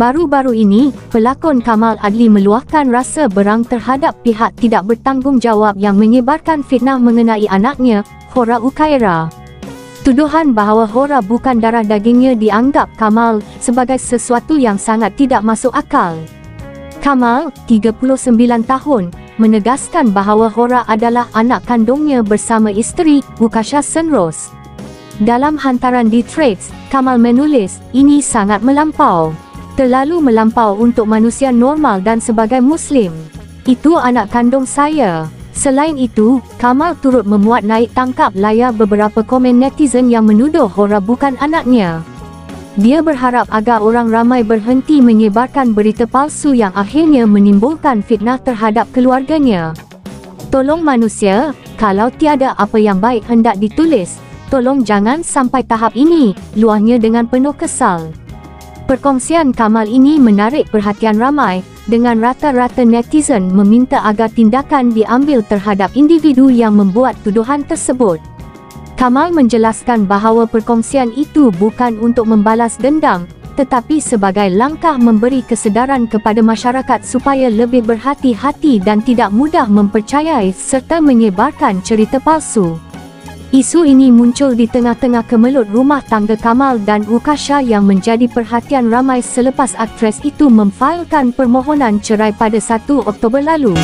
Baru-baru ini, pelakon Kamal Adli meluahkan rasa berang terhadap pihak tidak bertanggungjawab yang menyebarkan fitnah mengenai anaknya, Hora Ukaira. Tuduhan bahawa Hora bukan darah dagingnya dianggap Kamal sebagai sesuatu yang sangat tidak masuk akal. Kamal, 39 tahun, menegaskan bahawa Hora adalah anak kandungnya bersama isteri, Ukasha Senrose. Dalam hantaran di Threads, Kamal menulis, "Ini sangat melampau. Terlalu melampau untuk manusia normal dan sebagai Muslim. Itu anak kandung saya." Selain itu, Kamal turut memuat naik tangkap layar beberapa komen netizen yang menuduh Hora bukan anaknya. Dia berharap agar orang ramai berhenti menyebarkan berita palsu yang akhirnya menimbulkan fitnah terhadap keluarganya. "Tolong manusia, kalau tiada apa yang baik hendak ditulis, tolong jangan sampai tahap ini," luahnya dengan penuh kesal. Perkongsian Kamal ini menarik perhatian ramai, dengan rata-rata netizen meminta agar tindakan diambil terhadap individu yang membuat tuduhan tersebut. Kamal menjelaskan bahawa perkongsian itu bukan untuk membalas dendam, tetapi sebagai langkah memberi kesedaran kepada masyarakat supaya lebih berhati-hati dan tidak mudah mempercayai serta menyebarkan cerita palsu. Isu ini muncul di tengah-tengah kemelut rumah tangga Kamal dan Ukasha yang menjadi perhatian ramai selepas aktris itu memfailkan permohonan cerai pada 1 Oktober lalu.